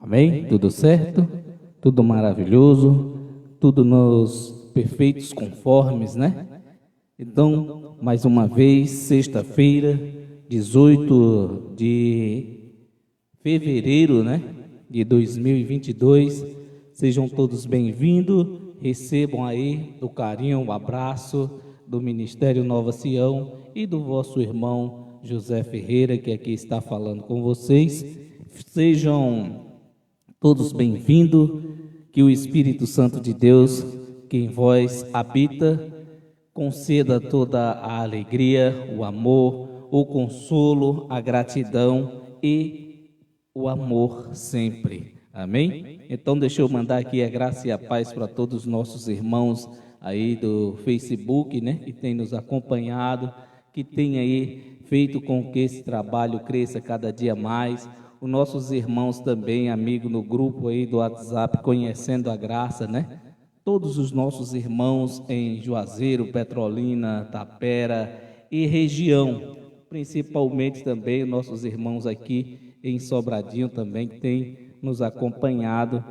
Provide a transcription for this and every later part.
Amém? Tudo certo? Tudo maravilhoso? Tudo nos perfeitos conformes, né? Então, mais uma vez, sexta-feira, 18 de fevereiro, né? De 2022. Sejam todos bem-vindos. Recebam aí o carinho, o abraço do Ministério Nova Sião e do vosso irmão José Ferreira, que aqui está falando com vocês. Sejam todos bem-vindos, que o Espírito Santo de Deus, que em vós habita, conceda toda a alegria, o amor, o consolo, a gratidão e o amor sempre. Amém? Então deixa eu mandar aqui a graça e a paz para todos os nossos irmãos aí do Facebook, né, que tem nos acompanhado, que tem aí feito com que esse trabalho cresça cada dia mais. Os nossos irmãos também, amigos no grupo aí do WhatsApp, conhecendo a graça, né? Todos os nossos irmãos em Juazeiro, Petrolina, Tapera e região, principalmente também nossos irmãos aqui em Sobradinho também, que têm nos acompanhado,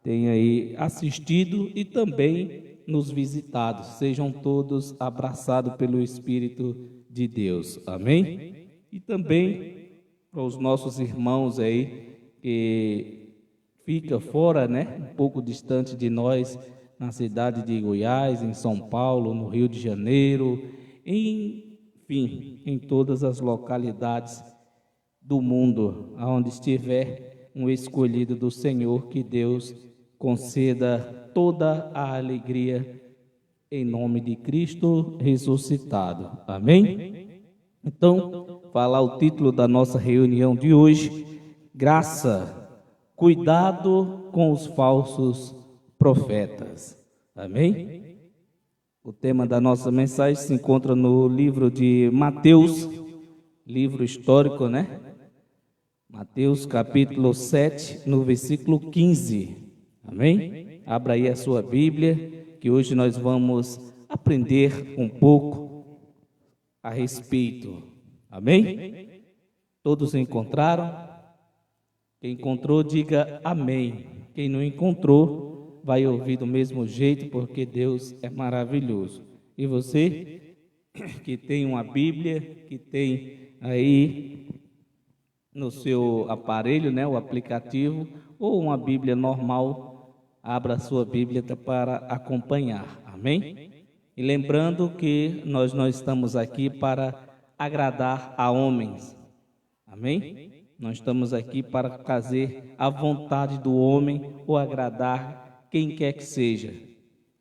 têm aí assistido e também nos visitado. Sejam todos abraçados pelo Espírito de Deus. Amém? E também para os nossos irmãos aí que fica fora, né, um pouco distante de nós, na cidade de Goiás, em São Paulo, no Rio de Janeiro, enfim, em todas as localidades do mundo, aonde estiver um escolhido do Senhor, que Deus conceda toda a alegria em nome de Cristo ressuscitado. Amém? Então, falar o título da nossa reunião de hoje: Graça, cuidado com os falsos profetas. Amém? O tema da nossa mensagem se encontra no livro de Mateus, livro histórico, né? Mateus capítulo 7, no versículo 15. Amém? Abra aí a sua Bíblia, que hoje nós vamos aprender um pouco a respeito. Amém? Todos encontraram? Quem encontrou, diga amém. Quem não encontrou, vai ouvir do mesmo jeito, porque Deus é maravilhoso. E você, que tem uma Bíblia, que tem aí no seu aparelho, né, o aplicativo, ou uma Bíblia normal, abra a sua Bíblia para acompanhar. Amém? E lembrando que nós não estamos aqui para agradar a homens. Amém? Nós estamos aqui para fazer a vontade do homem ou agradar quem quer que seja.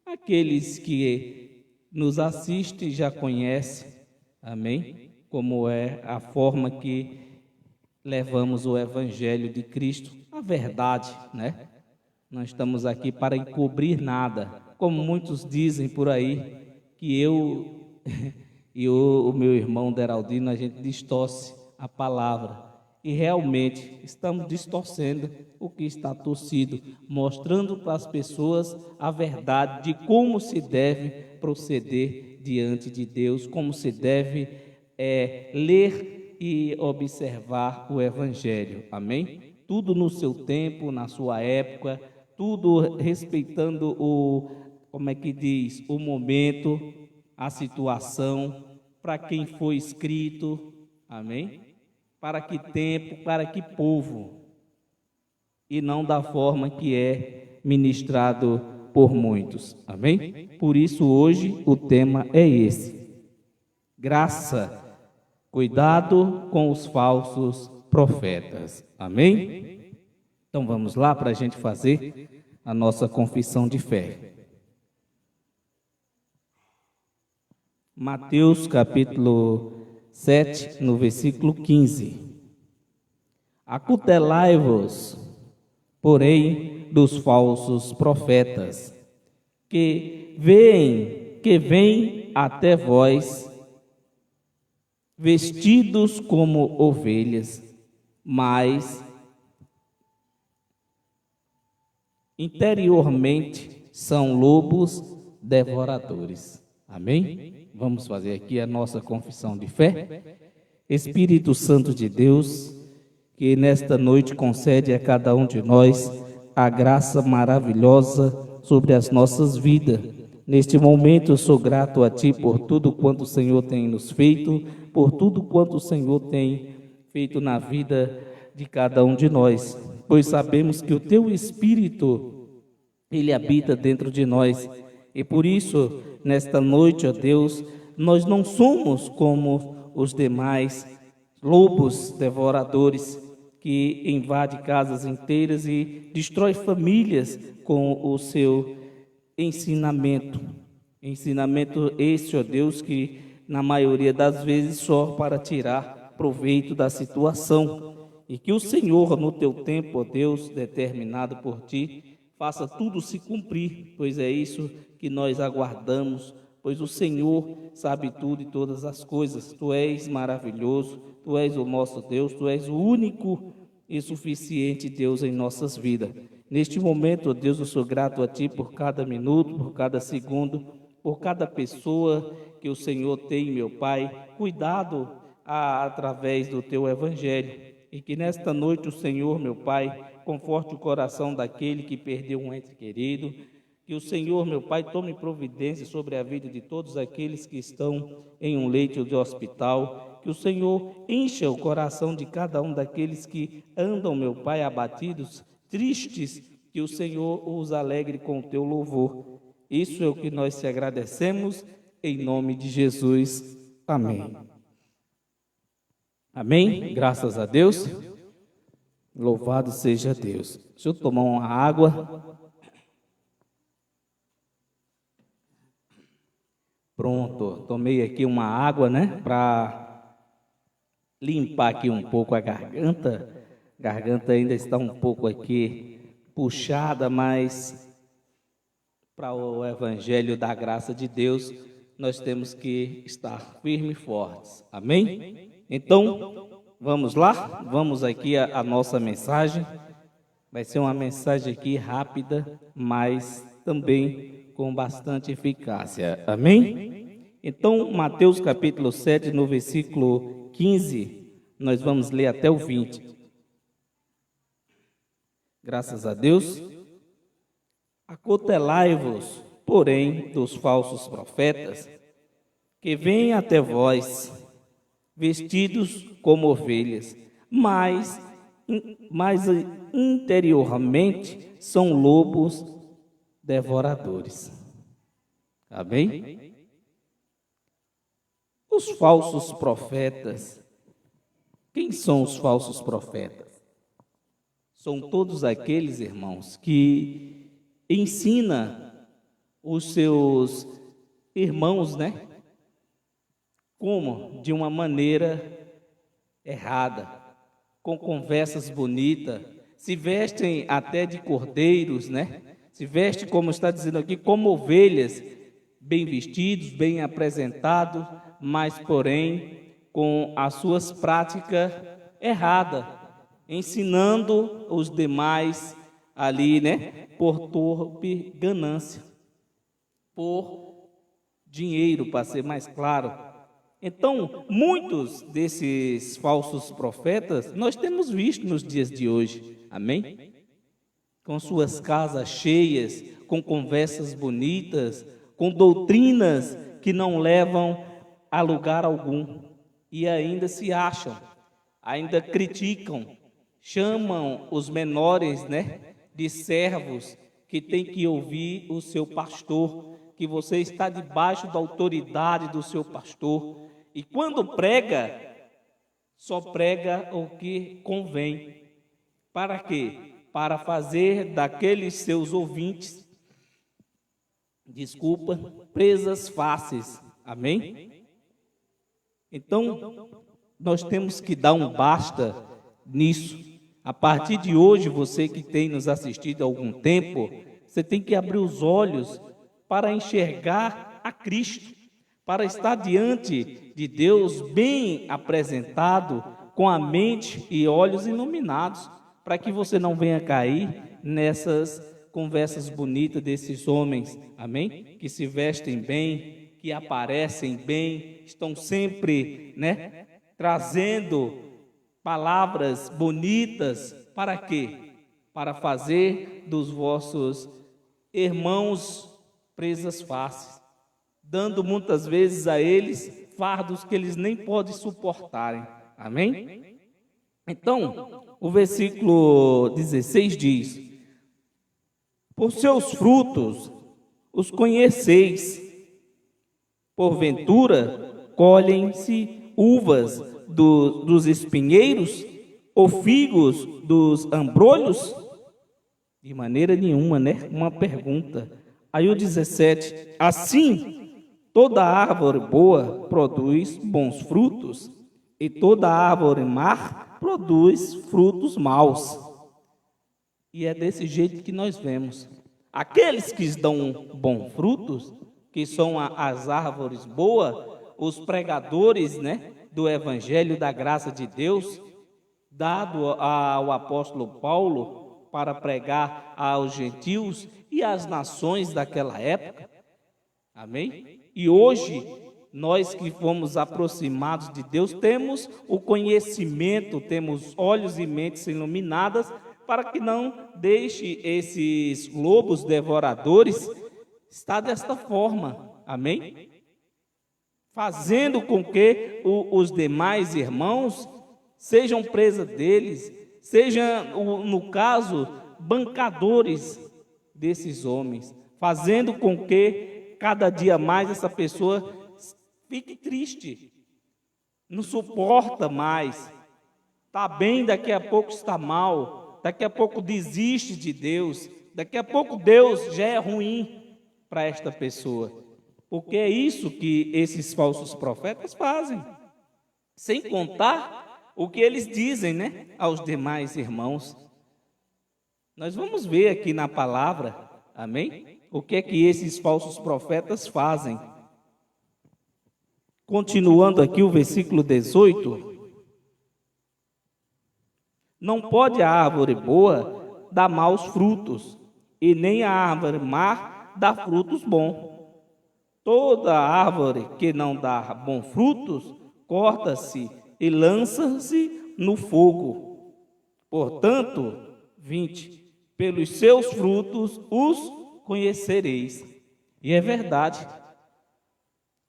Aqueles que nos assistem já conhecem, amém? Como é a forma que levamos o Evangelho de Cristo, a verdade, né? Não estamos aqui para encobrir nada, como muitos dizem por aí, que eu e o meu irmão Deraldino, a gente distorce a palavra. E realmente estamos distorcendo o que está torcido, mostrando para as pessoas a verdade de como se deve proceder diante de Deus, como se deve ler e observar o Evangelho. Amém? Tudo no seu tempo, na sua época, tudo respeitando o momento, a situação, para quem foi escrito. Amém? Para que tempo, para que povo, e não da forma que é ministrado por muitos. Amém? Por isso hoje o tema é esse: graça, cuidado com os falsos profetas. Amém? Então vamos lá para a gente fazer a nossa confissão de fé. Mateus capítulo 7, no versículo 15. Acutelai-vos, porém, dos falsos profetas, que vêm até vós, vestidos como ovelhas, mas interiormente são lobos devoradores. Amém? Vamos fazer aqui a nossa confissão de fé. Espírito Santo de Deus, que nesta noite concede a cada um de nós a graça maravilhosa sobre as nossas vidas. Neste momento eu sou grato a Ti por tudo quanto o Senhor tem nos feito, por tudo quanto o Senhor tem feito na vida de cada um de nós, pois sabemos que o Teu Espírito, Ele habita dentro de nós, e por isso, nesta noite, ó Deus, nós não somos como os demais lobos devoradores que invadem casas inteiras e destrói famílias com o seu ensinamento. Ensinamento esse, ó Deus, que na maioria das vezes só para tirar proveito da situação. E que o Senhor, no teu tempo, ó Deus, determinado por ti, faça tudo se cumprir, pois é isso que nós aguardamos, pois o Senhor sabe tudo e todas as coisas. Tu és maravilhoso, Tu és o nosso Deus, Tu és o único e suficiente Deus em nossas vidas. Neste momento, ó Deus, eu sou grato a Ti por cada minuto, por cada segundo, por cada pessoa que o Senhor tem, meu Pai, cuidado através do Teu Evangelho. E que nesta noite o Senhor, meu Pai, conforte o coração daquele que perdeu um ente querido. Que o Senhor, meu Pai, tome providência sobre a vida de todos aqueles que estão em um leito de hospital. Que o Senhor encha o coração de cada um daqueles que andam, meu Pai, abatidos, tristes. Que o Senhor os alegre com o teu louvor. Isso é o que nós te agradecemos, em nome de Jesus. Amém. Amém? Graças a Deus. Louvado seja Deus. Deixa eu tomar uma água. Pronto, tomei aqui uma água, né? Para limpar aqui um pouco a garganta. A garganta ainda está um pouco aqui puxada, mas para o Evangelho da graça de Deus, nós temos que estar firmes e fortes. Amém? Então, vamos lá? Vamos aqui a nossa mensagem. Vai ser uma mensagem aqui rápida, mas também com bastante eficácia. Amém? Então, Mateus capítulo 7, no versículo 15, nós vamos ler até o 20. Graças a Deus. Acautelai-vos, porém, dos falsos profetas, que vêm até vós, vestidos como ovelhas, mas interiormente são lobos devoradores. Amém? Os falsos profetas. Quem são os falsos profetas? São todos aqueles, irmãos, que ensinam os seus irmãos, né? Como? De uma maneira errada, com conversas bonitas, se vestem até de cordeiros, né? Se vestem, como está dizendo aqui, como ovelhas, bem vestidos, bem apresentados, mas porém com as suas práticas erradas, ensinando os demais ali, né? Por torpe ganância, por dinheiro, para ser mais claro. Então, muitos desses falsos profetas nós temos visto nos dias de hoje, amém? Com suas casas cheias, com conversas bonitas, com doutrinas que não levam a lugar algum e ainda se acham, ainda criticam, chamam os menores, né, de servos que tem que ouvir o seu pastor, que você está debaixo da autoridade do seu pastor. E quando prega, só prega o que convém. Para quê? Para fazer daqueles seus ouvintes, presas fáceis. Amém? Então, nós temos que dar um basta nisso. A partir de hoje, você que tem nos assistido há algum tempo, você tem que abrir os olhos para enxergar a Cristo, para estar diante de Deus bem apresentado, com a mente e olhos iluminados, para que você não venha cair nessas conversas bonitas desses homens, amém? Que se vestem bem, que aparecem bem, estão sempre, né, trazendo palavras bonitas, para quê? Para fazer dos vossos irmãos presas fáceis, dando muitas vezes a eles fardos que eles nem podem suportarem. Amém? Então, o versículo 16 diz: por seus frutos os conheceis. Porventura, colhem-se uvas dos espinheiros ou figos dos abrolhos? De maneira nenhuma, né? Uma pergunta. Aí o 17: assim, toda árvore boa produz bons frutos, e toda árvore má produz frutos maus. E é desse jeito que nós vemos. Aqueles que dão bons frutos, que são as árvores boas, os pregadores, né, do Evangelho da graça de Deus, dado ao apóstolo Paulo para pregar aos gentios e às nações daquela época. Amém? E hoje, nós que fomos aproximados de Deus, temos o conhecimento, temos olhos e mentes iluminadas, para que não deixe esses lobos devoradores estar desta forma. Amém? Fazendo com que os demais irmãos sejam presas deles, sejam, no caso, bancadores desses homens, fazendo com que cada dia mais essa pessoa fique triste, não suporta mais, está bem, daqui a pouco está mal, daqui a pouco desiste de Deus, daqui a pouco Deus já é ruim para esta pessoa, porque é isso que esses falsos profetas fazem, sem contar o que eles dizem, né, aos demais irmãos. Nós vamos ver aqui na palavra, amém? O que é que esses falsos profetas fazem. Continuando aqui o versículo 18. Não pode a árvore boa dar maus frutos, e nem a árvore má dar frutos bons. Toda árvore que não dá bons frutos, corta-se e lança-se no fogo. Portanto, 20, pelos seus frutos os conhecereis. E é verdade.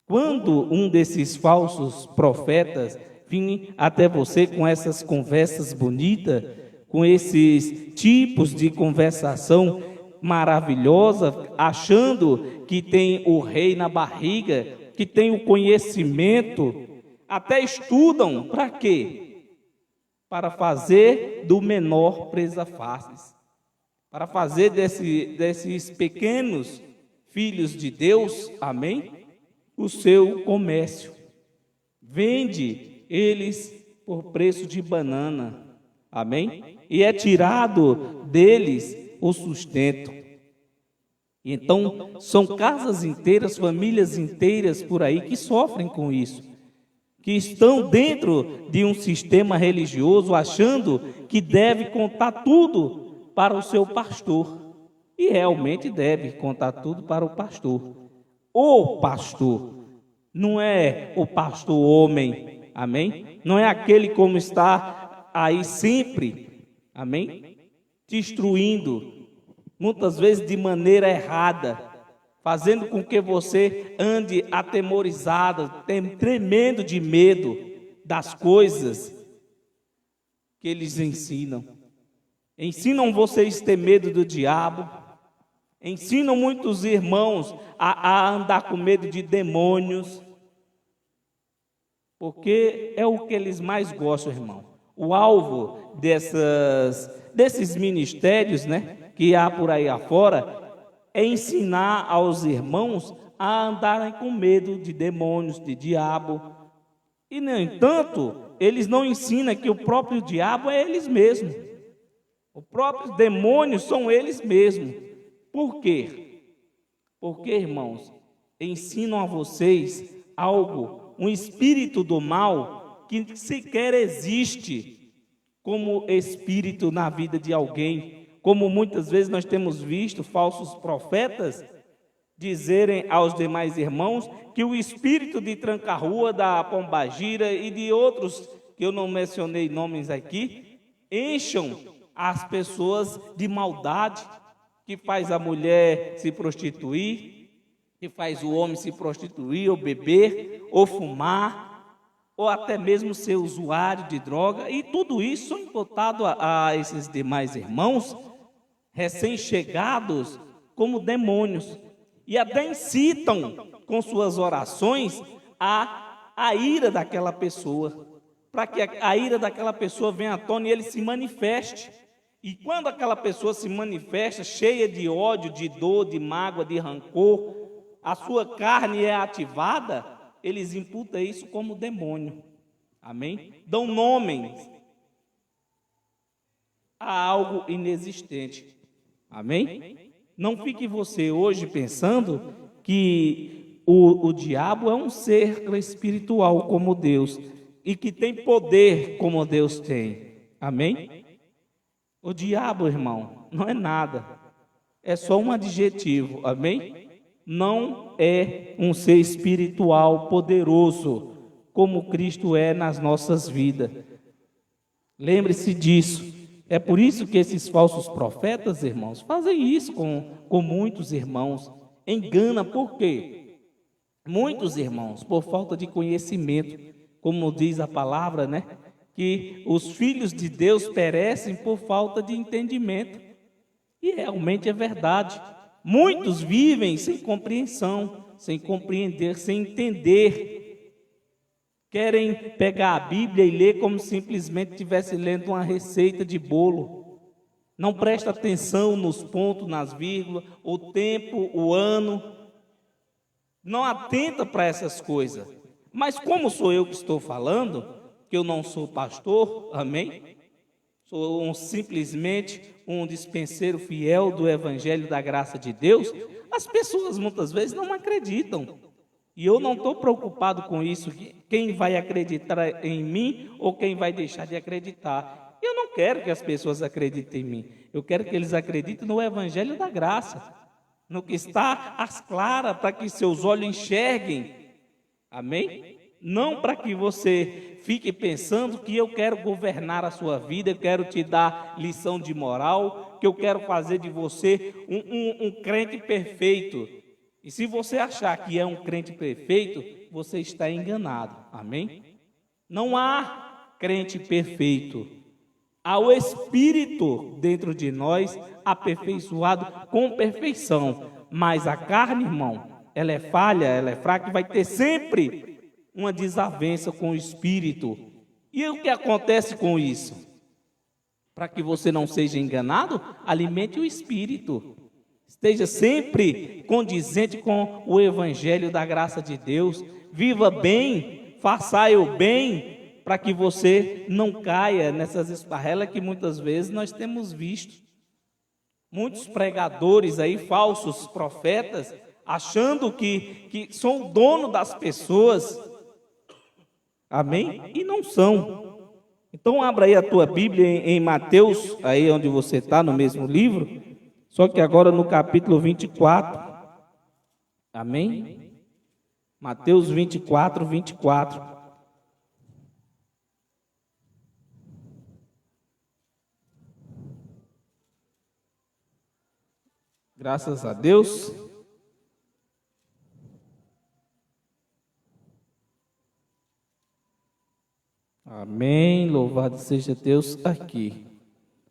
Quando um desses falsos profetas vir até você com essas conversas bonitas, com esses tipos de conversação maravilhosa, achando que tem o rei na barriga, que tem o conhecimento, até estudam, para quê? Para fazer do menor presa fáceis, para fazer desses pequenos filhos de Deus, amém? O seu comércio. Vende eles por preço de banana, amém? E é tirado deles o sustento. Então, são casas inteiras, famílias inteiras por aí que sofrem com isso, que estão dentro de um sistema religioso, achando que deve contar tudo para o seu pastor. E realmente deve contar tudo para o pastor. O pastor, não é o pastor homem, amém? Não é aquele como está aí sempre, amém? Destruindo, muitas vezes de maneira errada, fazendo com que você ande atemorizado, tremendo de medo das coisas que eles ensinam. Ensinam vocês a ter medo do diabo, ensinam muitos irmãos a andar com medo de demônios, porque é o que eles mais gostam, irmão. O alvo desses ministérios, né, que há por aí afora, é ensinar aos irmãos a andarem com medo de demônios, de diabo. E, no entanto, eles não ensinam que o próprio diabo é eles mesmos. Os próprios demônios são eles mesmos. Por quê? Porque, irmãos, ensinam a vocês algo, um espírito do mal que sequer existe como espírito na vida de alguém. Como muitas vezes nós temos visto falsos profetas dizerem aos demais irmãos que o espírito de Tranca-Rua, da Pombagira e de outros que eu não mencionei nomes aqui, encham as pessoas de maldade, que faz a mulher se prostituir, que faz o homem se prostituir, ou beber, ou fumar, ou até mesmo ser usuário de droga, e tudo isso imputado a esses demais irmãos, recém-chegados, como demônios, e até incitam com suas orações a ira daquela pessoa, para que a ira daquela pessoa venha à tona e ele se manifeste. E quando aquela pessoa se manifesta cheia de ódio, de dor, de mágoa, de rancor, a sua carne é ativada, eles imputam isso como demônio. Amém? Dão nomes a algo inexistente. Amém? Não fique você hoje pensando que o diabo é um ser espiritual como Deus e que tem poder como Deus tem. Amém? O diabo, irmão, não é nada. É só um adjetivo. Amém? Não é um ser espiritual poderoso como Cristo é nas nossas vidas. Lembre-se disso. É por isso que esses falsos profetas, irmãos, fazem isso com muitos irmãos. Engana, por quê? Muitos irmãos, por falta de conhecimento, como diz a palavra, né? Que os filhos de Deus perecem por falta de entendimento. E realmente é verdade. Muitos vivem sem compreensão, sem compreender, sem entender. Querem pegar a Bíblia e ler como simplesmente estivesse lendo uma receita de bolo. Não presta atenção nos pontos, nas vírgulas, o tempo, o ano. Não atenta para essas coisas. Mas como sou eu que estou falando, que eu não sou pastor, amém? Sou simplesmente um dispenseiro fiel do Evangelho da Graça de Deus, as pessoas muitas vezes não acreditam. E eu não estou preocupado com isso, quem vai acreditar em mim ou quem vai deixar de acreditar. Eu não quero que as pessoas acreditem em mim, eu quero que eles acreditem no Evangelho da Graça, no que está às claras, para que seus olhos enxerguem, amém? Não para que você fique pensando que eu quero governar a sua vida, eu quero te dar lição de moral, que eu quero fazer de você um crente perfeito. E se você achar que é um crente perfeito, você está enganado, amém? Não há crente perfeito. Há o Espírito dentro de nós, aperfeiçoado com perfeição. Mas a carne, irmão, ela é falha, ela é fraca e vai ter sempre uma desavença com o Espírito. E o que acontece com isso? Para que você não seja enganado, alimente o Espírito. Esteja sempre condizente com o Evangelho da graça de Deus. Viva bem, faça o bem, para que você não caia nessas esparrelas que muitas vezes nós temos visto. Muitos pregadores aí, falsos profetas, achando que são o dono das pessoas. Amém? E não são. Então abra aí a tua Bíblia em Mateus, aí onde você está, no mesmo livro, só que agora no capítulo 24. Amém? Mateus 24, 24. Graças a Deus. Amém, louvado seja Deus aqui.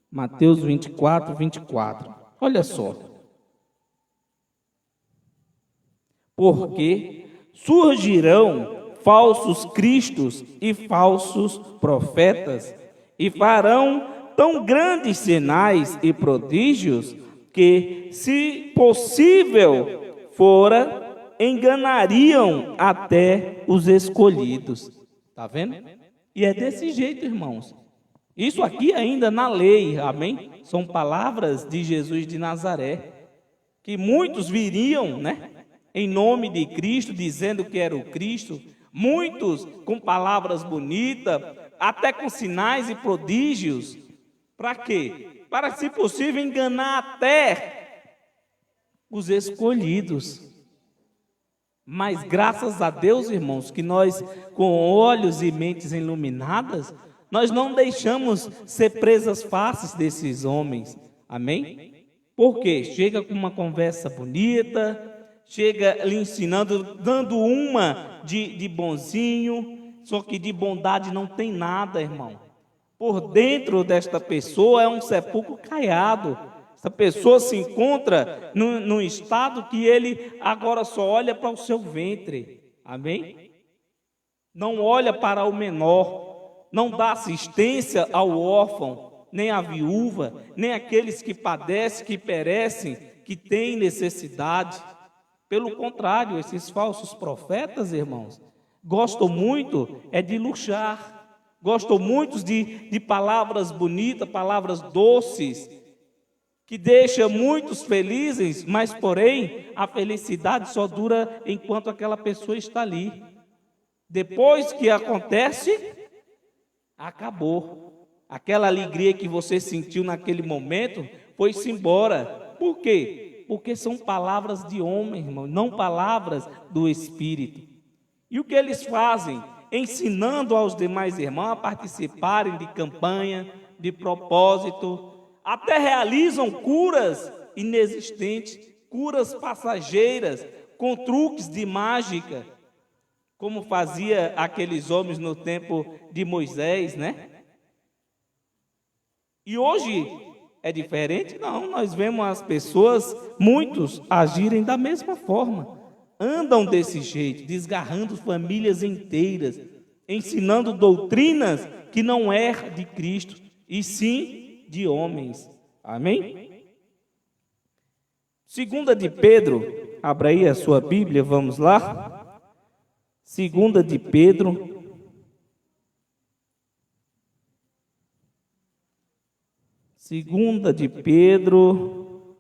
Mateus 24, 24. Olha só. Porque surgirão falsos cristos e falsos profetas, e farão tão grandes sinais e prodígios, que, se possível fora, enganariam até os escolhidos. Está vendo? E é desse jeito, irmãos. Isso aqui ainda na lei, amém? São palavras de Jesus de Nazaré, que muitos viriam, né? Em nome de Cristo, dizendo que era o Cristo. Muitos com palavras bonitas, até com sinais e prodígios. Para quê? Para, se possível, enganar até os escolhidos. Mas graças a Deus, irmãos, que nós, com olhos e mentes iluminadas, nós não deixamos ser presas fáceis desses homens. Amém? Porque chega com uma conversa bonita, chega lhe ensinando, dando uma de bonzinho, só que de bondade não tem nada, irmão. Por dentro desta pessoa é um sepulcro caiado. Essa pessoa se encontra num estado que ele agora só olha para o seu ventre. Amém? Não olha para o menor, não dá assistência ao órfão, nem à viúva, nem àqueles que padecem, que perecem, que têm necessidade. Pelo contrário, esses falsos profetas, irmãos, gostam muito de luxar, gostam muito de palavras bonitas, palavras doces, que deixa muitos felizes, mas porém a felicidade só dura enquanto aquela pessoa está ali. Depois que acontece, acabou. Aquela alegria que você sentiu naquele momento foi-se embora. Por quê? Porque são palavras de homem, irmão, não palavras do Espírito. E o que eles fazem? Ensinando aos demais irmãos a participarem de campanha, de propósito, até realizam curas inexistentes, curas passageiras, com truques de mágica, como fazia aqueles homens no tempo de Moisés, né? E hoje é diferente? Não, nós vemos as pessoas, muitos, agirem da mesma forma. Andam desse jeito, desgarrando famílias inteiras, ensinando doutrinas que não é de Cristo, e sim de homens. Amém? Segunda de Pedro, abra aí a sua Bíblia, vamos lá. Segunda de Pedro, Segunda de Pedro,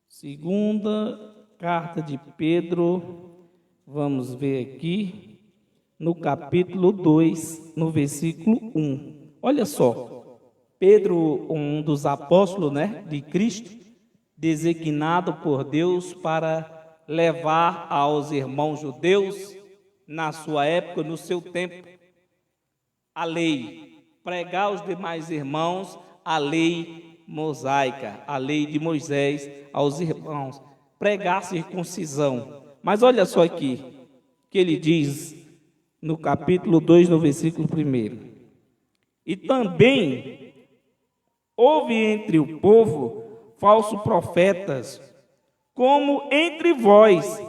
segunda carta de Pedro, vamos ver aqui, no capítulo 2, no versículo 1. Olha só, Pedro, um dos apóstolos, né, de Cristo, designado por Deus para levar aos irmãos judeus, na sua época, no seu tempo, a lei, pregar aos demais irmãos a lei mosaica, a lei de Moisés aos irmãos, pregar a circuncisão. Mas olha só aqui, que ele diz no capítulo 2, no versículo 1. E também houve entre o povo falsos profetas, como entre vós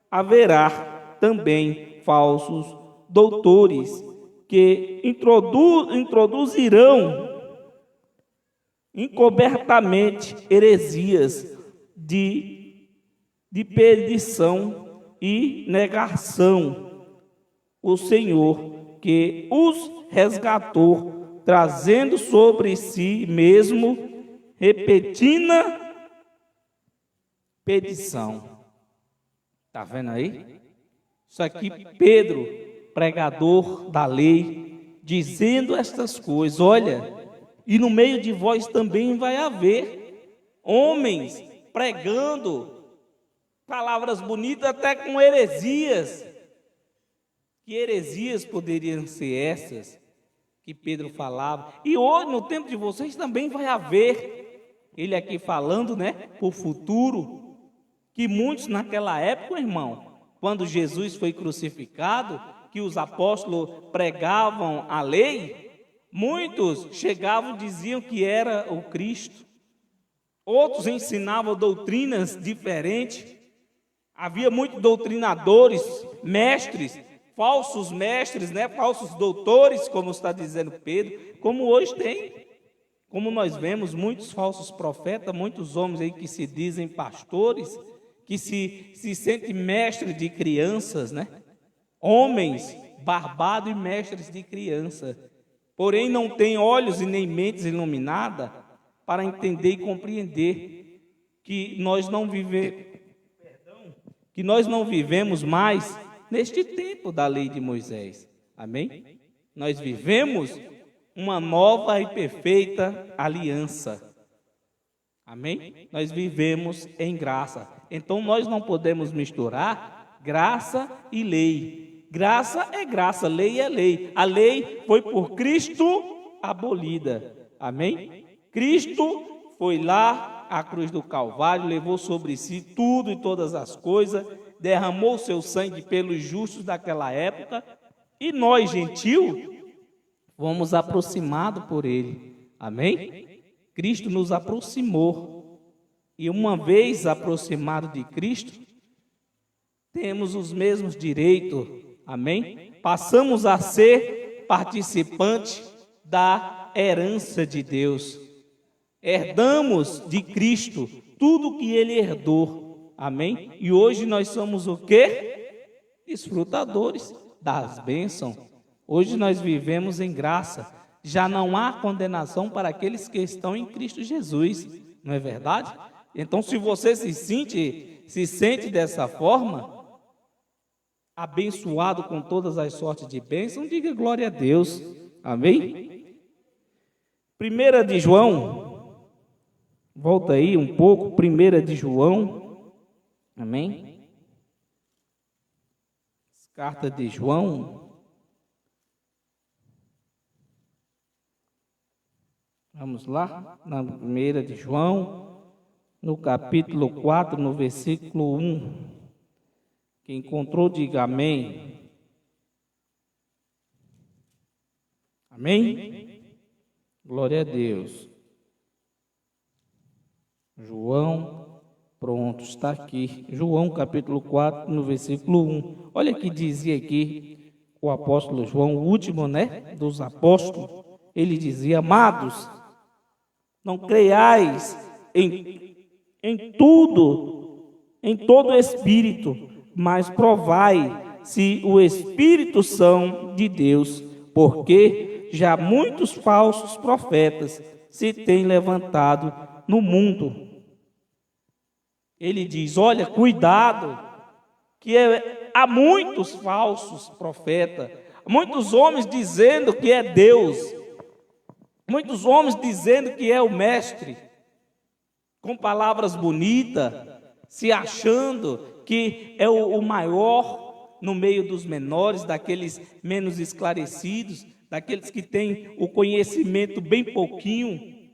haverá também falsos doutores, que introduzirão encobertamente heresias de perdição e negação o Senhor que os resgatou, trazendo sobre si mesmo repetida petição. Está vendo aí? Isso aqui, Pedro, pregador da lei, dizendo estas coisas. Olha, e no meio de vós também vai haver homens pregando palavras bonitas, até com heresias. Que heresias poderiam ser essas que Pedro falava? E hoje, no tempo de vocês, também vai haver. Ele aqui falando, né, por futuro, que muitos naquela época, irmão, quando Jesus foi crucificado, que os apóstolos pregavam a lei, muitos chegavam e diziam que era o Cristo. Outros ensinavam doutrinas diferentes. Havia muitos doutrinadores, mestres, falsos mestres, né? Falsos doutores, como está dizendo Pedro, como hoje tem. Como nós vemos muitos falsos profetas, muitos homens aí que se dizem pastores, que se sentem mestres de crianças, né? Homens barbados e mestres de criança, porém não têm olhos e nem mentes iluminadas para entender e compreender que nós não vivemos mais neste tempo da lei de Moisés. Amém? Nós vivemos uma nova e perfeita aliança. Amém? Nós vivemos em graça. Então nós não podemos misturar graça e lei. Graça é graça, lei é lei. A lei foi por Cristo abolida. Amém? Cristo foi lá à cruz do Calvário, levou sobre si tudo e todas as coisas, derramou seu sangue pelos justos daquela época, e nós, gentil, fomos aproximados por ele. Amém? Cristo nos aproximou. E uma vez aproximado de Cristo, temos os mesmos direitos. Amém? Passamos a ser participantes da herança de Deus. Herdamos de Cristo tudo que ele herdou. Amém? E hoje nós somos o quê? Desfrutadores das bênçãos. Hoje nós vivemos em graça. Já não há condenação para aqueles que estão em Cristo Jesus. Não é verdade? Então, se você se sente dessa forma, abençoado com todas as sortes de bênção, diga glória a Deus. Amém? 1 de João, volta aí um pouco, 1 de João, amém? Carta de João, vamos lá, na 1 de João, no capítulo 4, no versículo 1. Quem encontrou, diga amém. Amém? Glória a Deus. João, pronto, está aqui. João, capítulo 4, no versículo 1. Olha que dizia aqui o apóstolo João, o último, dos apóstolos. Ele dizia: amados, não creiais em tudo, em todo espírito, mas provai se o espírito são de Deus, porque já muitos falsos profetas se têm levantado no mundo. Ele diz: olha, cuidado, que há muitos falsos profetas, muitos homens dizendo que é Deus, muitos homens dizendo que é o mestre, com palavras bonitas, se achando que é o maior no meio dos menores, daqueles menos esclarecidos, daqueles que têm o conhecimento bem pouquinho.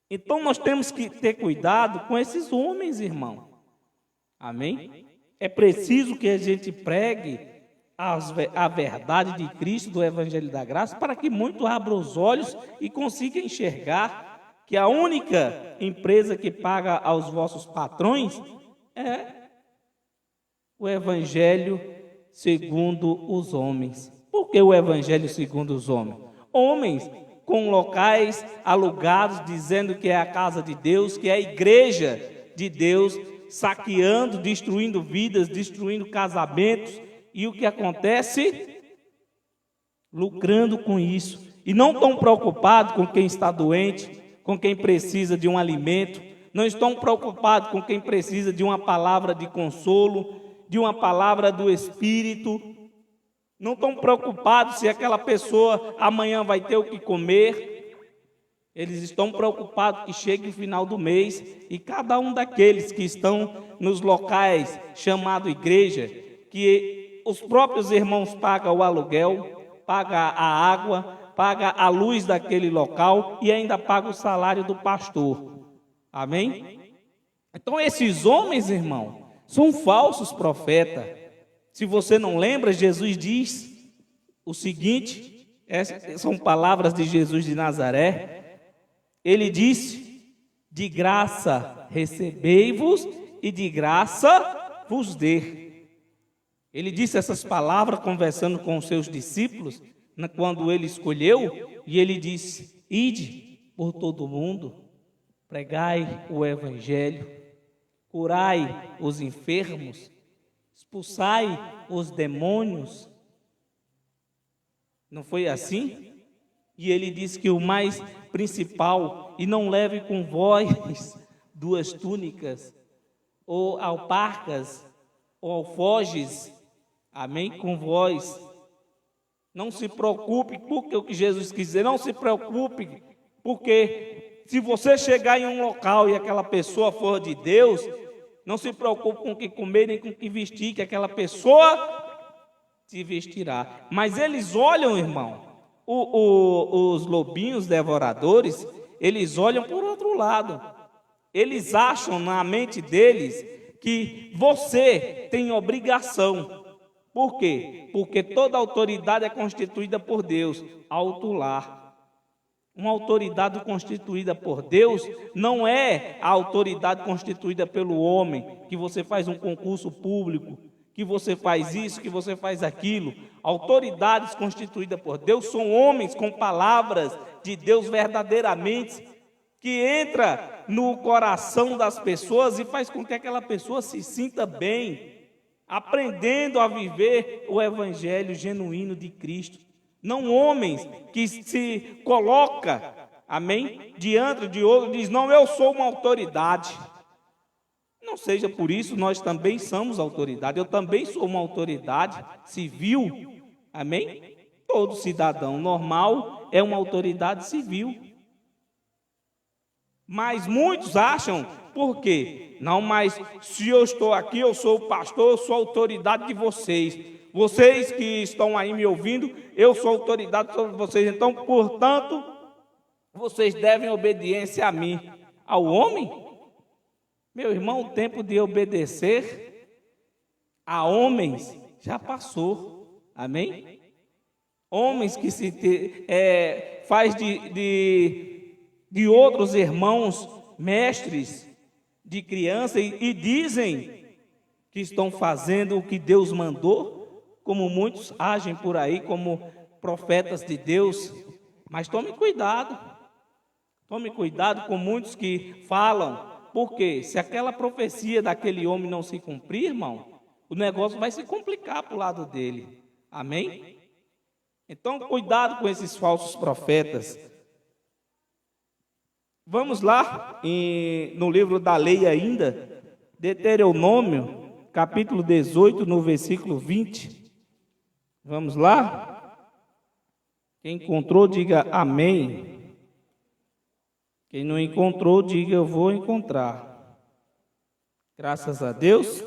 Então nós temos que ter cuidado com esses homens, irmão. Amém? É preciso que a gente pregue a verdade de Cristo, do Evangelho da Graça, para que muitos abram os olhos e consigam enxergar que a única empresa que paga aos vossos patrões é o Evangelho segundo os homens. Por que o Evangelho segundo os homens? Homens com locais alugados, dizendo que é a casa de Deus, que é a igreja de Deus, saqueando, destruindo vidas, destruindo casamentos. E o que acontece? Lucrando com isso. E não estão preocupados com quem está doente, com quem precisa de um alimento, não estão preocupados com quem precisa de uma palavra de consolo, de uma palavra do Espírito. Não estão preocupados se aquela pessoa amanhã vai ter o que comer. Eles estão preocupados que chegue o final do mês e cada um daqueles que estão nos locais chamados igreja, que os próprios irmãos pagam o aluguel, pagam a água, pagam a luz daquele local e ainda pagam o salário do pastor. Amém? Então esses homens, irmão, são falsos profetas. Se você não lembra, Jesus diz o seguinte, essas são palavras de Jesus de Nazaré. Ele disse: de graça recebei-vos e de graça vos dê. Ele disse essas palavras conversando com os seus discípulos, quando ele escolheu, e ele disse: ide por todo o mundo, pregai o Evangelho, curai os enfermos, expulsai os demônios. Não foi assim? E ele diz que o mais principal, e não leve com vós 2 túnicas, ou alparcas, ou alforjes, amém, com vós. Não se preocupe, porque o que Jesus quis dizer, não se preocupe, porque se você chegar em um local e aquela pessoa for de Deus, não se preocupe com o que comer nem com o que vestir, que aquela pessoa se vestirá. Mas eles olham, irmão, os lobinhos devoradores, eles olham por outro lado. Eles acham na mente deles que você tem obrigação. Por quê? Porque toda autoridade é constituída por Deus. Alto lá. Uma autoridade constituída por Deus não é a autoridade constituída pelo homem, que você faz um concurso público, que você faz isso, que você faz aquilo. Autoridades constituídas por Deus são homens com palavras de Deus verdadeiramente, que entra no coração das pessoas e faz com que aquela pessoa se sinta bem, aprendendo a viver o evangelho genuíno de Cristo. Não homens que se coloca, amém, diante de outro, diz, não, eu sou uma autoridade. Não seja por isso, nós também somos autoridade. Eu também sou uma autoridade civil, amém? Todo cidadão normal é uma autoridade civil. Mas muitos acham, por quê? Não, mas se eu estou aqui, eu sou o pastor, eu sou a autoridade de vocês. Vocês que estão aí me ouvindo, eu sou autoridade sobre vocês. Então, portanto, vocês devem obediência a mim. Ao homem? Meu irmão, o tempo de obedecer a homens já passou. Amém? Homens que se faz de outros irmãos mestres de criança e dizem que estão fazendo o que Deus mandou, como muitos agem por aí como profetas de Deus. Mas tome cuidado com muitos que falam, porque se aquela profecia daquele homem não se cumprir, irmão, o negócio vai se complicar para o lado dele. Amém? Então, cuidado com esses falsos profetas. Vamos lá, no livro da lei ainda, Deuteronômio, capítulo 18, no versículo 20. Vamos lá? Quem encontrou, diga amém. Quem não encontrou, diga eu vou encontrar. Graças a Deus.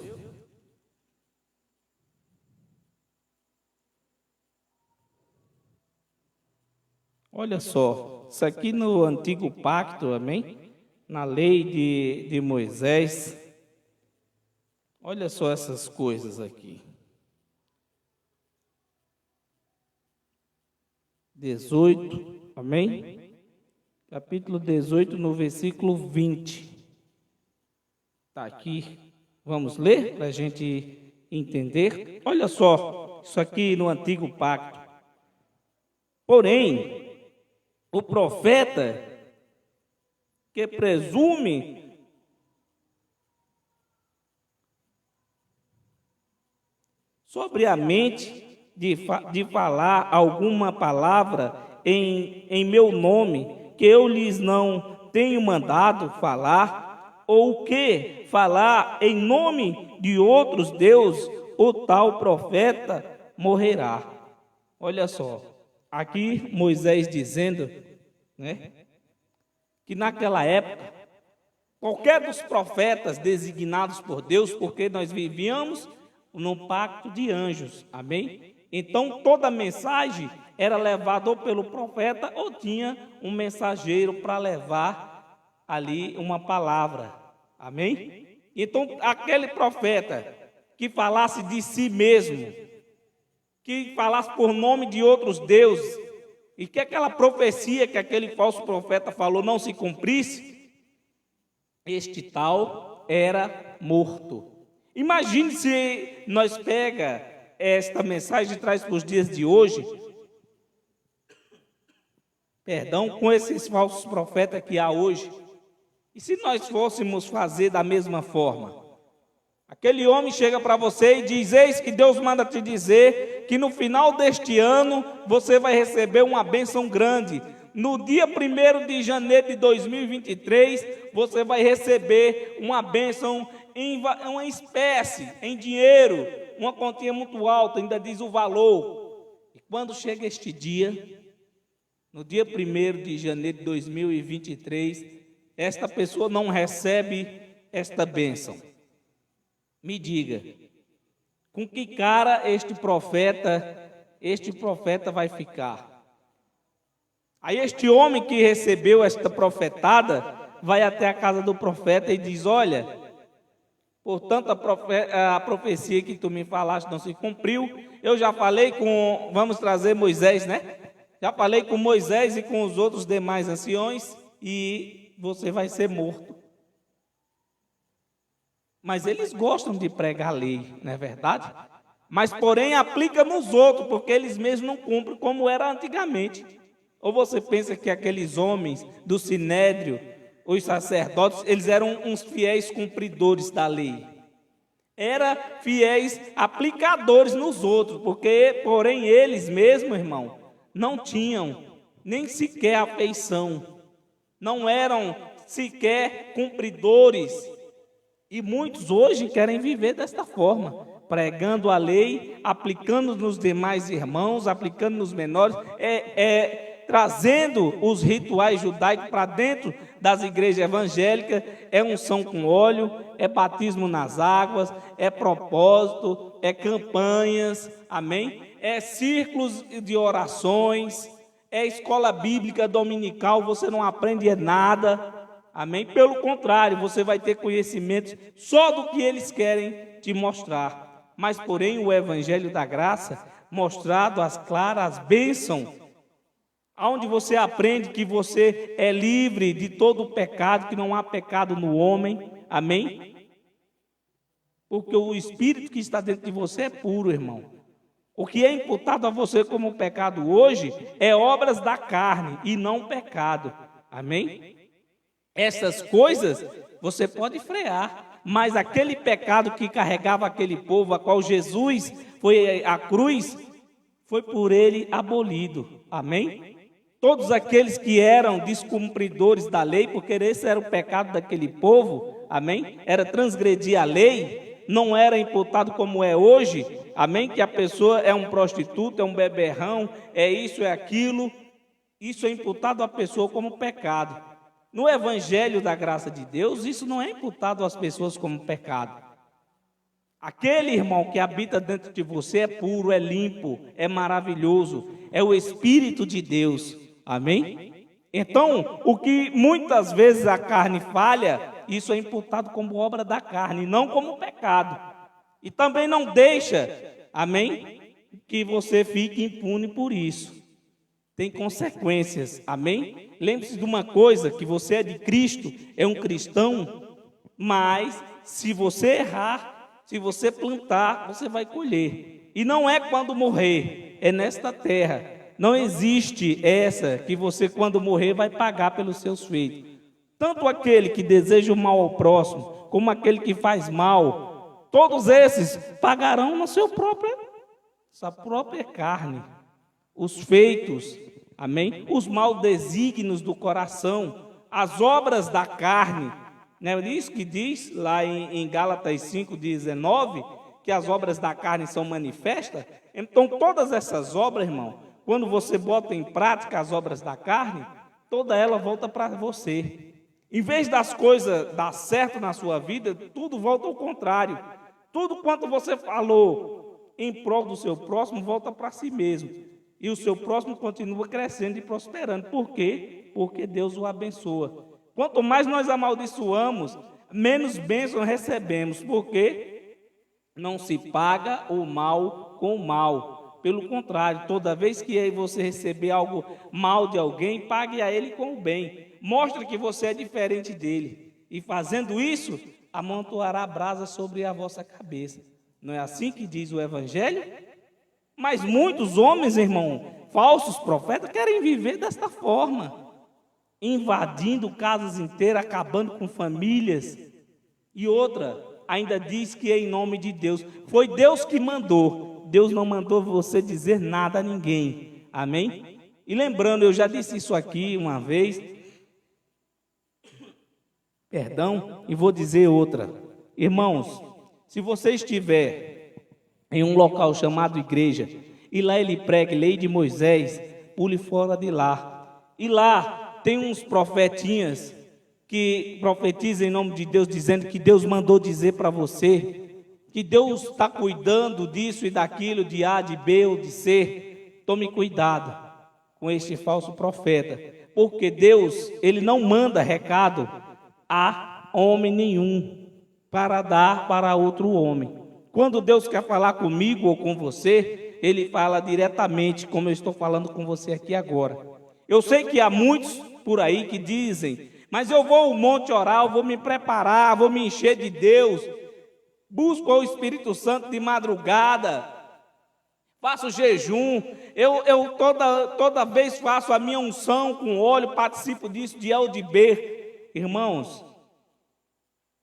Olha só, isso aqui no Antigo Pacto, amém? Na lei de Moisés. Olha só essas coisas aqui. 18, amém? Capítulo 18, no versículo 20. Está aqui. Vamos ler para a gente entender. Olha só, isso aqui no Antigo Pacto. Porém, o profeta que presume sobre a mente de falar alguma palavra em meu nome, que eu lhes não tenho mandado falar, ou que falar em nome de outros deuses, o tal profeta morrerá. Olha só, aqui Moisés dizendo, né, que naquela época, qualquer dos profetas designados por Deus, porque nós vivíamos num pacto de anjos, amém? Então, toda mensagem era levada ou pelo profeta ou tinha um mensageiro para levar ali uma palavra, amém? Então, aquele profeta que falasse de si mesmo, que falasse por nome de outros deuses, e que aquela profecia que aquele falso profeta falou não se cumprisse, este tal era morto. Imagine se nós pega esta mensagem e traz para os dias de hoje, com esses falsos profetas que há hoje. E se nós fôssemos fazer da mesma forma? Aquele homem chega para você e diz, eis que Deus manda te dizer que no final deste ano você vai receber uma bênção grande. No dia 1º de janeiro de 2023, você vai receber uma bênção em uma espécie, em dinheiro, uma quantia muito alta, ainda diz o valor. E quando chega este dia, no dia 1º de janeiro de 2023, esta pessoa não recebe esta bênção? Me diga, com que cara este profeta vai ficar? Aí este homem que recebeu esta profetada vai até a casa do profeta e diz: olha, portanto a profecia que tu me falaste não se cumpriu. Eu já falei com, vamos trazer Moisés, né? Já falei com Moisés e com os outros demais anciões e você vai ser morto. Mas eles gostam de pregar a lei, não é verdade? Mas porém aplica nos outros, porque eles mesmos não cumprem como era antigamente. Ou você pensa que aqueles homens do Sinédrio, os sacerdotes, eles eram uns fiéis cumpridores da lei? Era fiéis aplicadores nos outros, porque, porém, eles mesmos, irmão, não tinham nem sequer afeição, não eram sequer cumpridores. E muitos hoje querem viver desta forma, pregando a lei, aplicando nos demais irmãos, aplicando nos menores, trazendo os rituais judaicos para dentro das igrejas evangélicas. É unção com óleo, é batismo nas águas, é propósito, é campanhas, amém? É círculos de orações, é escola bíblica dominical, você não aprende nada, amém? Pelo contrário, você vai ter conhecimento só do que eles querem te mostrar. Mas, porém, o evangelho da graça, mostrado às claras, as bênçãos, onde você aprende que você é livre de todo o pecado, que não há pecado no homem, amém? Porque o Espírito que está dentro de você é puro, irmão. O que é imputado a você como pecado hoje é obras da carne e não pecado, amém? Essas coisas você pode frear, mas aquele pecado que carregava aquele povo, a qual Jesus foi à cruz, foi por ele abolido, amém? Todos aqueles que eram descumpridores da lei, porque esse era o pecado daquele povo, amém? Era transgredir a lei, não era imputado como é hoje, amém? Que a pessoa é um prostituto, é um beberrão, é isso, é aquilo. Isso é imputado à pessoa como pecado. No evangelho da graça de Deus, isso não é imputado às pessoas como pecado. Aquele irmão que habita dentro de você é puro, é limpo, é maravilhoso, é o Espírito de Deus. Amém? Então, o que muitas vezes a carne falha, isso é imputado como obra da carne, não como pecado. E também não deixa, amém, que você fique impune por isso. Tem consequências, amém? Lembre-se de uma coisa, que você é de Cristo, é um cristão, mas se você errar, se você plantar, você vai colher. E não é quando morrer, é nesta terra. Não existe essa que você, quando morrer, vai pagar pelos seus feitos. Tanto aquele que deseja o mal ao próximo, como aquele que faz mal, todos esses pagarão na sua própria carne. Os feitos, amém? Os maldesígnios do coração, as obras da carne. Não é isso que diz lá em Gálatas 5:19, que as obras da carne são manifestas? Então, todas essas obras, irmão, quando você bota em prática as obras da carne, toda ela volta para você. Em vez das coisas dar certo na sua vida, tudo volta ao contrário. Tudo quanto você falou em prol do seu próximo, volta para si mesmo. E o seu próximo continua crescendo e prosperando. Por quê? Porque Deus o abençoa. Quanto mais nós amaldiçoamos, menos bênção recebemos. Porque não se paga o mal com o mal. Pelo contrário, toda vez que você receber algo mal de alguém, pague a ele com o bem. Mostre que você é diferente dele. E fazendo isso, amontoará brasa sobre a vossa cabeça. Não é assim que diz o Evangelho? Mas muitos homens, irmão, falsos profetas, querem viver desta forma. Invadindo casas inteiras, acabando com famílias. E outra, ainda diz que é em nome de Deus. Foi Deus que mandou. Deus não mandou você dizer nada a ninguém, amém? E lembrando, eu já disse isso aqui uma vez, e vou dizer outra. Irmãos, se você estiver em um local chamado igreja, e lá ele prega lei de Moisés, pule fora de lá. E lá tem uns profetinhas que profetiza em nome de Deus, dizendo que Deus mandou dizer para você, que Deus está cuidando disso e daquilo, de A, de B ou de C. Tome cuidado com este falso profeta, porque Deus, Ele não manda recado a homem nenhum para dar para outro homem. Quando Deus quer falar comigo ou com você, Ele fala diretamente, como eu estou falando com você aqui agora. Eu sei que há muitos por aí que dizem, mas eu vou ao monte orar, eu vou me preparar, vou me encher de Deus, busco o Espírito Santo de madrugada, faço jejum, eu toda vez faço a minha unção com óleo, participo disso de A ou de B. Irmãos,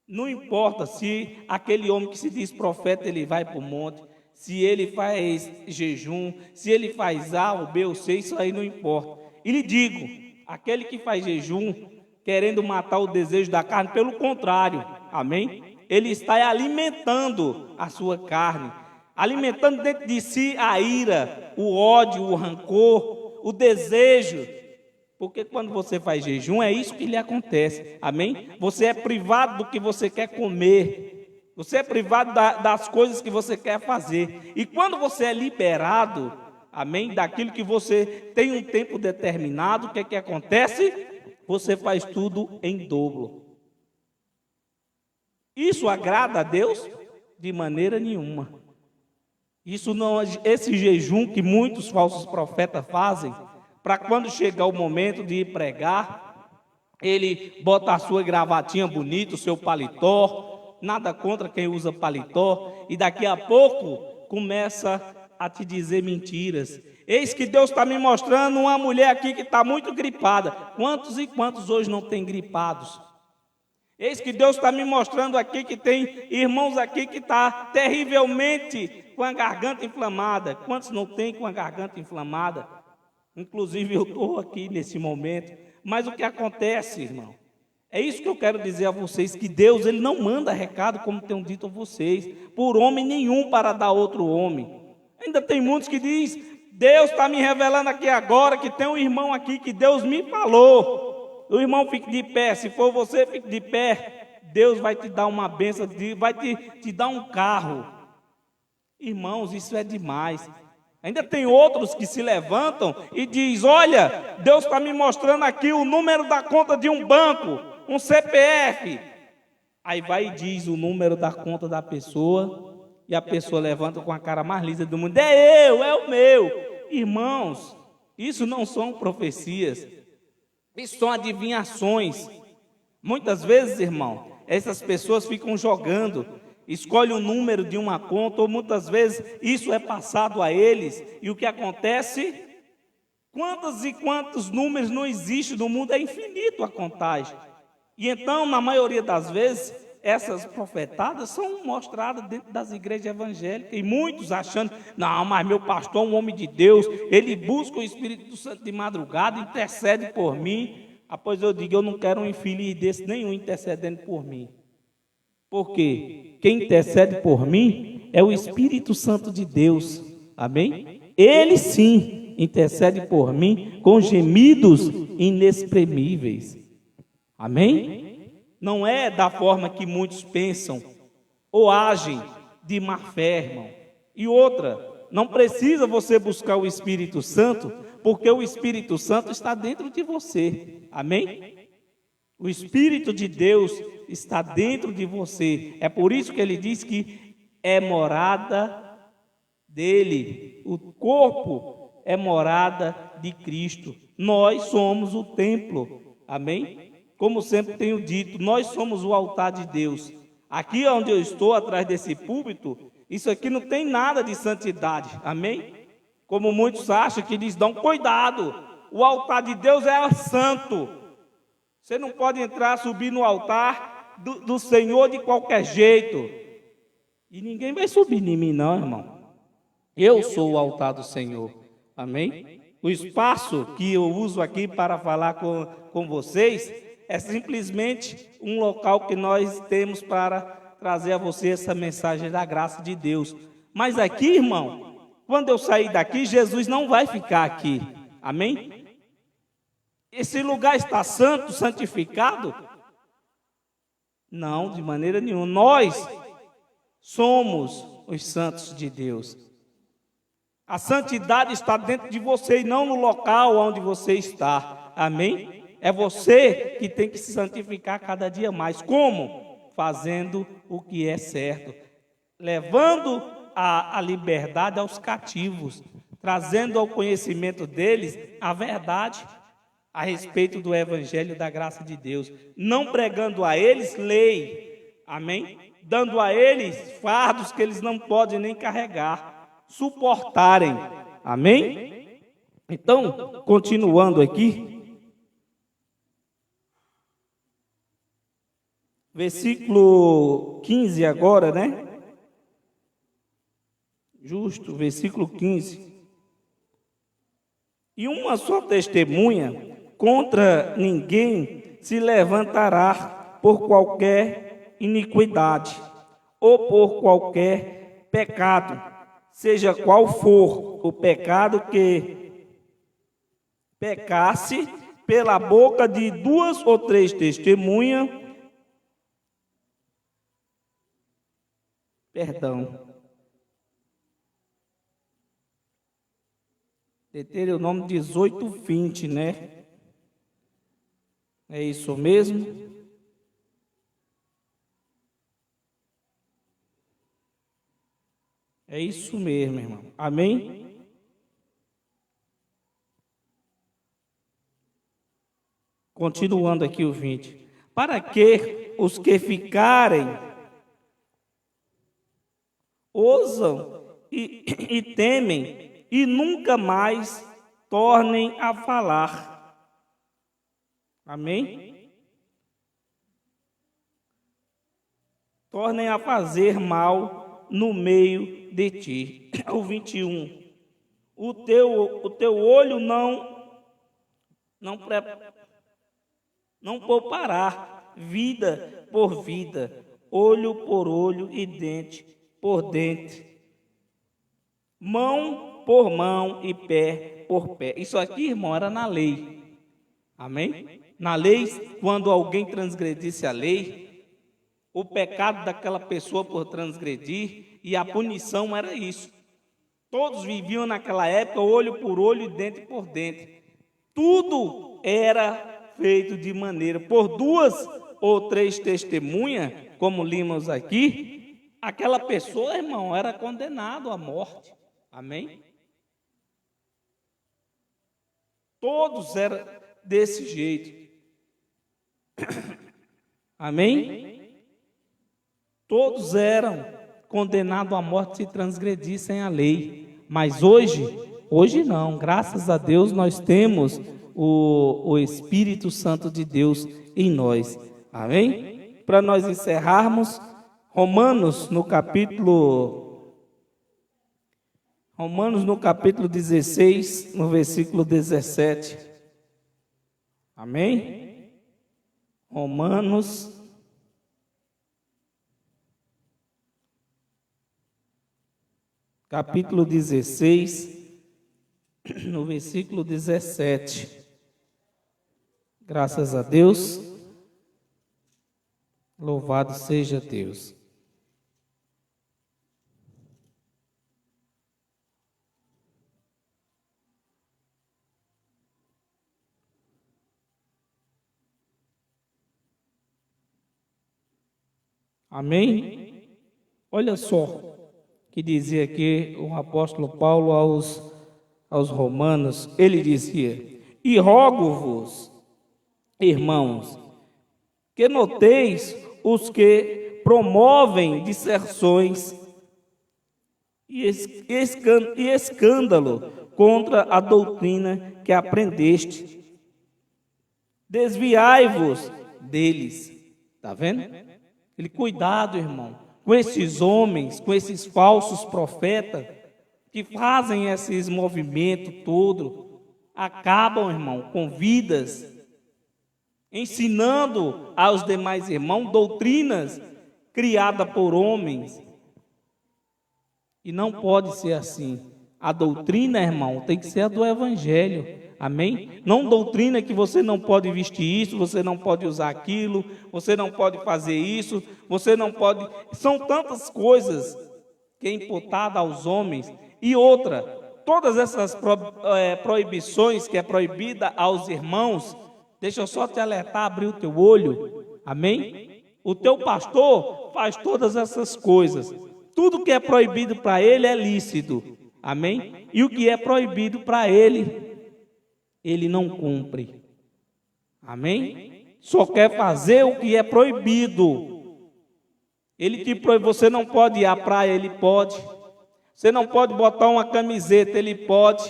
não importa se aquele homem que se diz profeta, ele vai para o monte, se ele faz jejum, se ele faz A ou B ou C, isso aí não importa. E lhe digo, aquele que faz jejum, querendo matar o desejo da carne, pelo contrário, amém? Ele está alimentando a sua carne, alimentando dentro de si a ira, o ódio, o rancor, o desejo. Porque quando você faz jejum, é isso que lhe acontece, amém? Você é privado do que você quer comer, você é privado das coisas que você quer fazer. E quando você é liberado, amém, daquilo que você tem um tempo determinado, o que é que acontece? Você faz tudo em dobro. Isso agrada a Deus? De maneira nenhuma. Isso não, esse jejum que muitos falsos profetas fazem, para quando chegar o momento de ir pregar, ele bota a sua gravatinha bonita, o seu paletó, nada contra quem usa paletó, e daqui a pouco começa a te dizer mentiras. Eis que Deus está me mostrando uma mulher aqui que está muito gripada. Quantos e quantos hoje não tem gripados? Eis que Deus está me mostrando aqui que tem irmãos aqui que está terrivelmente com a garganta inflamada. Quantos não tem com a garganta inflamada? Inclusive eu estou aqui nesse momento. Mas o que acontece, irmão? É isso que eu quero dizer a vocês, que Deus, Ele não manda recado, como tenho dito a vocês, por homem nenhum para dar outro homem. Ainda tem muitos que dizem, Deus está me revelando aqui agora, que tem um irmão aqui que Deus me falou. O irmão fique de pé, se for você, fique de pé. Deus vai te dar uma bênção, vai te dar um carro. Irmãos, isso é demais. Ainda tem outros que se levantam e diz, olha, Deus está me mostrando aqui o número da conta de um banco, um CPF. Aí vai e diz o número da conta da pessoa, e a pessoa levanta com a cara mais lisa do mundo, é o meu. Irmãos, isso não são profecias, isso são adivinhações. Muitas vezes, irmão, essas pessoas ficam jogando, escolhe o número de uma conta, ou muitas vezes isso é passado a eles, e o que acontece? Quantos e quantos números não existem no mundo, é infinito a contagem. E então, na maioria das vezes, essas profetadas são mostradas dentro das igrejas evangélicas, e muitos achando, não, mas meu pastor é um homem de Deus, ele busca o Espírito Santo de madrugada, intercede por mim. Pois eu digo, eu não quero um infeliz desse, nenhum intercedendo por mim. Porque quem intercede por mim é o Espírito Santo de Deus, amém? Ele sim intercede por mim com gemidos inexprimíveis, amém? Não é da forma que muitos pensam ou agem de má fé, irmão. E outra, não precisa você buscar o Espírito Santo, porque o Espírito Santo está dentro de você, amém? O Espírito de Deus está dentro de você. É por isso que ele diz que é morada dele. O corpo é morada de Cristo. Nós somos o templo. Amém? Como sempre tenho dito, nós somos o altar de Deus. Aqui onde eu estou, atrás desse púlpito, isso aqui não tem nada de santidade. Amém? Como muitos acham que eles dão cuidado. O altar de Deus é santo. Você não pode entrar, subir no altar do Senhor de qualquer jeito. E ninguém vai subir em mim não, irmão. Eu sou o altar do Senhor. Amém? O espaço que eu uso aqui para falar com vocês é simplesmente um local que nós temos para trazer a você essa mensagem da graça de Deus. Mas aqui, irmão, quando eu sair daqui, Jesus não vai ficar aqui. Amém? Esse lugar está santo, santificado, Não, de maneira nenhuma. Nós somos os santos de Deus. A santidade está dentro de você e não no local onde você está. Amém? É você que tem que se santificar cada dia mais. Como? Fazendo o que é certo. Levando a liberdade aos cativos. Trazendo ao conhecimento deles a verdade a respeito do evangelho da graça de Deus. Não pregando a eles lei. Amém? Dando a eles fardos que eles não podem nem carregar. Suportarem. Amém? Então, continuando aqui. Versículo 15 agora, né? Justo, versículo 15. E uma só testemunha contra ninguém se levantará por qualquer iniquidade ou por qualquer pecado, seja qual for o pecado que pecasse pela boca de 2 ou 3 testemunhas. Deuteronômio 18, 20, né? É isso mesmo? É isso mesmo, irmão. Amém? Continuando aqui o 20. Para que os que ficarem ousam e temem e nunca mais tornem a falar. Amém? Tornem a fazer mal no meio de ti. O 21. O teu olho não poupará vida por vida, olho por olho e dente por dente, mão por mão e pé por pé. Isso aqui, irmão, era na lei. Amém? Na lei, quando alguém transgredisse a lei, o pecado daquela pessoa por transgredir e a punição era isso. Todos viviam naquela época olho por olho e dente por dente. Tudo era feito de maneira, por 2 ou 3 testemunhas, como limos aqui, aquela pessoa, irmão, era condenado à morte. Amém? Todos eram desse jeito. Amém? Todos eram condenados à morte se transgredissem a lei. Mas hoje não. Graças a Deus nós temos o Espírito Santo de Deus em nós. Amém? Para nós encerrarmos, Romanos no capítulo 16, no versículo 17. Amém? Romanos capítulo 16, no versículo 17. Graças a Deus. Louvado seja Deus. Amém? Olha só que dizia aqui o apóstolo Paulo aos romanos. Ele dizia: e rogo-vos, irmãos, que noteis os que promovem disserções e escândalo contra a doutrina que aprendeste. Desviai-vos deles. Está vendo? Ele, cuidado, irmão, com esses homens, com esses falsos profetas que fazem esses movimentos todo, acabam, irmão, com vidas, ensinando aos demais irmãos doutrinas criadas por homens. E não pode ser assim. A doutrina, irmão, tem que ser a do Evangelho. Amém? Não doutrina que você não pode vestir isso, você não pode usar aquilo, você não pode fazer isso, você não pode... São tantas coisas que é imputada aos homens. E outra, todas essas proibições que é proibida aos irmãos, deixa eu só te alertar, abrir o teu olho. Amém? O teu pastor faz todas essas coisas. Tudo que é proibido para ele é lícito. Amém? E o que é proibido para ele não cumpre. Amém? Só quer fazer o que é proibido. Ele te proíbe, você não pode ir à praia, ele pode. Você não pode botar uma camiseta, ele pode.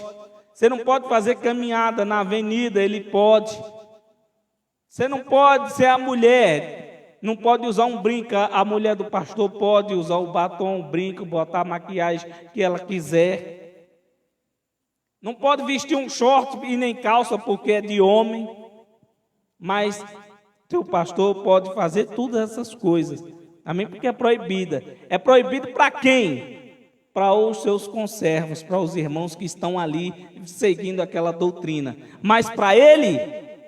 Você não pode fazer caminhada na avenida, ele pode. Você não pode ser a mulher, não pode usar um brinco. A mulher do pastor pode usar o batom, o brinco, botar a maquiagem que ela quiser. Não pode vestir um short e nem calça porque é de homem. Mas teu pastor pode fazer todas essas coisas. Amém? Porque é proibida. É proibido para quem? Para os seus conservos, para os irmãos que estão ali seguindo aquela doutrina. Mas para ele,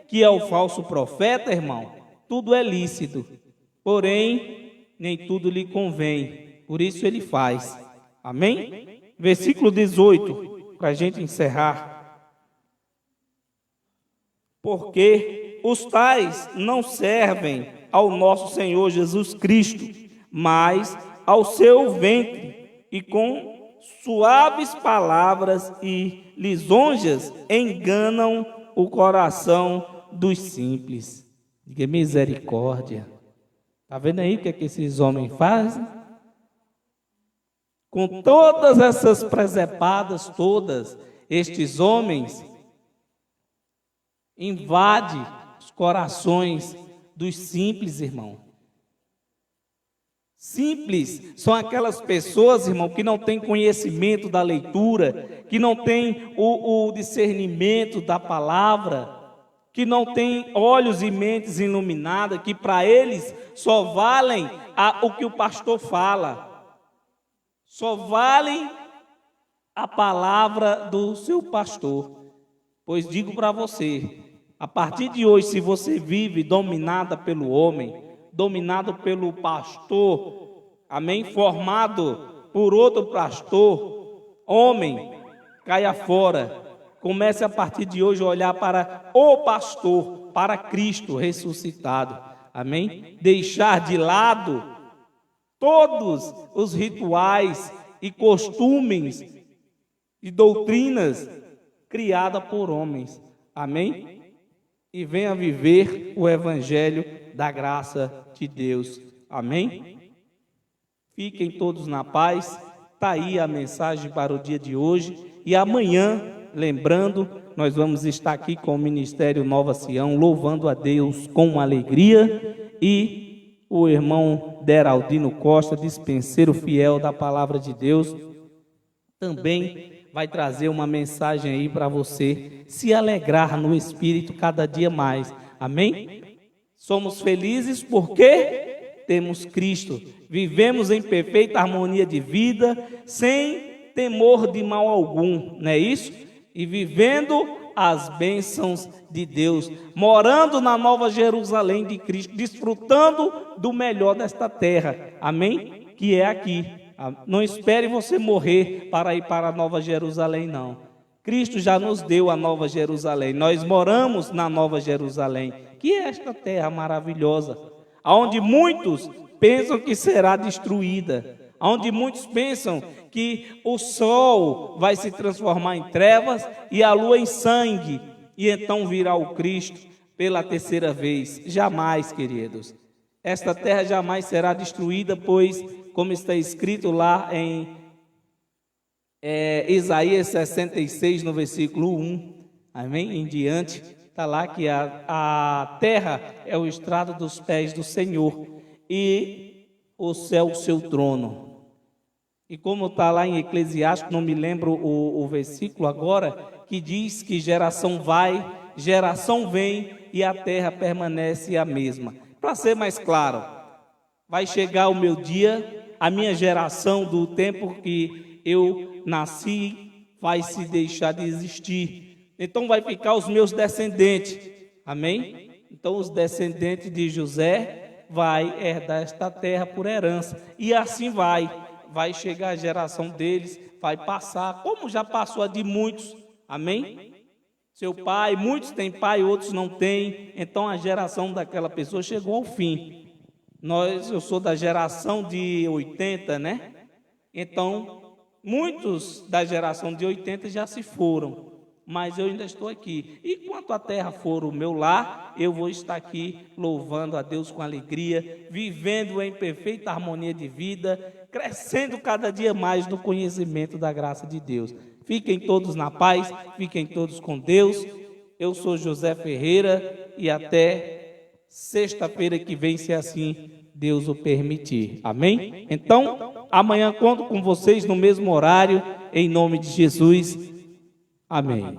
que é o falso profeta, irmão, tudo é lícito. Porém, nem tudo lhe convém. Por isso ele faz. Amém? Versículo 18, para a gente encerrar. Porque os tais não servem ao nosso Senhor Jesus Cristo, mas ao seu ventre, e com suaves palavras e lisonjas enganam o coração dos simples. Diga misericórdia. Está vendo aí o que esses homens fazem? Com todas essas presepadas todas, estes homens invadem os corações dos simples, irmão. Simples são aquelas pessoas, irmão, que não têm conhecimento da leitura, que não têm o discernimento da palavra, que não têm olhos e mentes iluminadas, que para eles só valem o que o pastor fala, só valem a palavra do seu pastor. Pois digo para você, a partir de hoje, se você vive dominada pelo homem, dominado pelo pastor, amém? Formado por outro pastor, homem, caia fora. Comece a partir de hoje a olhar para o pastor, para Cristo ressuscitado, amém? Deixar de lado todos os rituais e costumes e doutrinas criadas por homens, amém? E venha viver o evangelho da graça de Deus. Amém? Fiquem todos na paz. Está aí a mensagem para o dia de hoje. E amanhã, lembrando, nós vamos estar aqui com o Ministério Nova Sião, louvando a Deus com alegria. E o irmão Deraldino Costa, dispenseiro fiel da palavra de Deus, também vai trazer uma mensagem aí para você se alegrar no Espírito cada dia mais. Amém? Somos felizes porque temos Cristo. Vivemos em perfeita harmonia de vida, sem temor de mal algum, não é isso? E vivendo as bênçãos de Deus, morando na Nova Jerusalém de Cristo, desfrutando do melhor desta terra. Amém? Que é aqui. Não espere você morrer para ir para a Nova Jerusalém, não. Cristo já nos deu a Nova Jerusalém. Nós moramos na Nova Jerusalém, que é esta terra maravilhosa, onde muitos pensam que será destruída, onde muitos pensam que o sol vai se transformar em trevas e a lua em sangue, e então virá o Cristo pela terceira vez. Jamais, queridos. Esta terra jamais será destruída, pois, como está escrito lá em Isaías 66, no versículo 1, amém? Em diante, está lá que a terra é o estrado dos pés do Senhor e o céu o seu trono. E como está lá em Eclesiastes, não me lembro o versículo agora, que diz que geração vai, geração vem e a terra permanece a mesma. Para ser mais claro, vai chegar o meu dia, a minha geração do tempo que eu nasci vai se deixar de existir, Então vai ficar os meus descendentes. Amém? Então os descendentes de José vai herdar esta terra por herança. E assim vai chegar a geração deles, vai passar, como já passou a de muitos. Amém? Seu pai, muitos têm pai, outros não têm. Então a geração daquela pessoa chegou ao fim. Eu sou da geração de 80, né? Então, muitos da geração de 80 já se foram, mas eu ainda estou aqui. E quanto a terra for o meu lar, eu vou estar aqui louvando a Deus com alegria, vivendo em perfeita harmonia de vida, crescendo cada dia mais no conhecimento da graça de Deus. Fiquem todos na paz, fiquem todos com Deus. Eu sou José Ferreira e até sexta-feira que vem, se assim Deus o permitir. Amém? Então, amanhã conto com vocês no mesmo horário, em nome de Jesus. Amém.